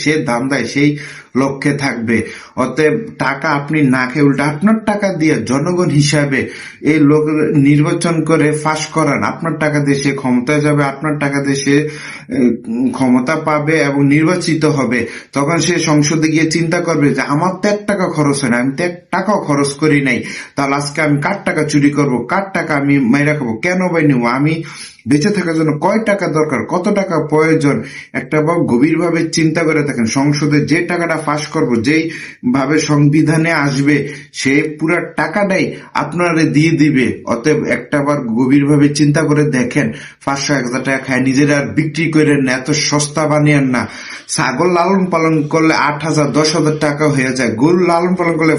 সে ধান্দায় সেই লক্ষ্যে থাকবে। অতএব টাকা আপনি না খেয়ে উল্টা আপনার টাকা দিয়ে জনগণ হিসাবে এই লোক নির্বাচন করে ফাঁস করান। আপনার টাকা দিয়ে সে ক্ষমতায় যাবে, আপনার টাকা দিয়ে সে ক্ষমতা পাবে এবং নির্বাচিত হবে। তখন সে সংসদে গিয়ে চিন্তা করবে যে আমার তো 1 টাকা খরচ হয় না, আমি তো 1 টাকাও খরচ করি নাই, তাহলে আজকে আমি কার টাকা চুরি করব, কার টাকা আমি মাইরা খাবো, কেন বাই নেবো, আমি বেঁচে থাকার জন্য কয় টাকা দরকার, কত টাকা প্রয়োজন, একটা গভীরভাবে চিন্তা করে দেখেন। সংসদে যে টাকাটা পাস করব, যেই ভাবে সংবিধানে আসবে, সে পুরা টাকাটাই আপনারে দিয়ে দিবে। অতএব একটাবার গভীরভাবে চিন্তা করে দেখেন, 500-1000 টাকা খায় নিজেরা আর বিক্রি করে না, এত সস্তা বানিয়েন না। ছাগল লালন পালন করলে 8,000 10,000 টাকা হয়ে যায়, গরু লালন পালন করলে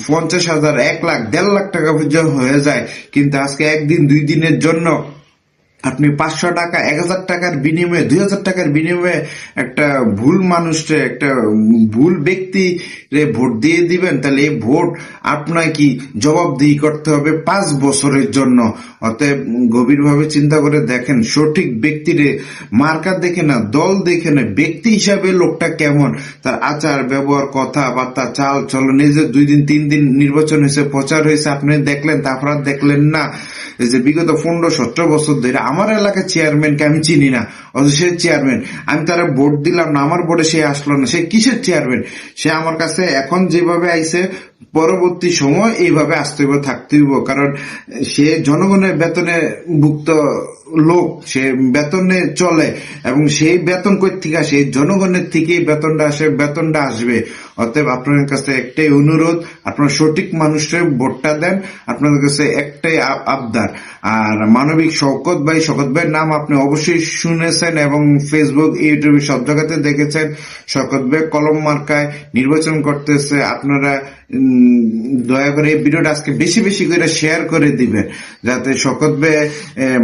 50,000 1 লাখ 1.5 লাখ টাকা পর্যন্ত হয়ে যায়। কিন্তু আজকে 1 দিন 2 দিনের জন্য আপনি 500 টাকা 1,000 টাকার বিনিময়ে 2,000 টাকার বিনিময়ে একটা ভুল মানুষকে, একটা ভুল ব্যক্তি ভোট দিয়ে দিবেন, তাহলে এই ভোট আপনার কি জবাবদিহি করতে হবে 5 বছরের জন্য। অতএব গভীরভাবে চিন্তা করে দেখেন, সঠিক ব্যক্তিরে মার্কা দেখে না, দল দেখে না, ব্যক্তি হিসাবে লোকটা কেমন, তার আচার ব্যবহার, কথাবার্তা, চাল চলন। এই যে 2 দিন 3 দিন নির্বাচন হয়েছে, প্রচার হয়েছে, আপনি দেখলেন, তারপর আর দেখলেন না। এই যে বিগত 15-17 বছর ধরে আমার এলাকার চেয়ারম্যানকে আমি চিনি না, অথচ সে চেয়ারম্যান, আমি তারা ভোট দিলাম না, আমার ভোটে সে আসলো না, সে কিসের চেয়ারম্যান? সে আমার কাছে এখন যেভাবে আইছে, পরবর্তী সময় এইভাবে আসতে হইব, থাকতে হইব, কারণ সে জনগণের বেতনে ভুক্ত লোক, সে বেতনে চলে, এবং সেই বেতন কই থেকে আসে? জনগণের থেকেই বেতনটা আসে, বেতনটা আসবে। অতএব আপনাদের কাছে একটাই অনুরোধ, আপনারা সঠিক মানুষের ভোটটা দেন। আপনাদের কাছে একটাই আবদার। আর মানবিক শওকত ভাইয়ের নাম আপনি অবশ্যই শুনেছেন এবং ফেসবুক, ইউটিউবে সব জায়গাতে দেখেছেন। শওকত ভাই কলম মার্কায় নির্বাচন করতেছে। আপনারা দয়া করে এই ভিডিওটা আজকে বেশি বেশি করে শেয়ার করে দিবেন, যাতে শওকত ভাই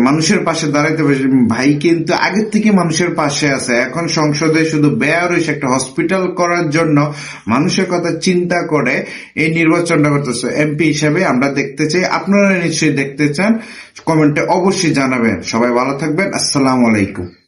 মানুষের পাশে দাঁড়াইতে পারে। ভাই কিন্তু আগের থেকে মানুষের পাশে আছে। এখন সংসদে শুধু ব্যয় রয়েছে একটা হসপিটাল করার জন্য, মানুষের কথা চিন্তা করে এই নির্বাচনটা করতেছে। এমপি হিসাবে আমরা দেখতে চাই, আপনারা নিশ্চয়ই দেখতে চান। কমেন্টে অবশ্যই জানাবেন। সবাই ভালো থাকবেন। আসসালামু আলাইকুম।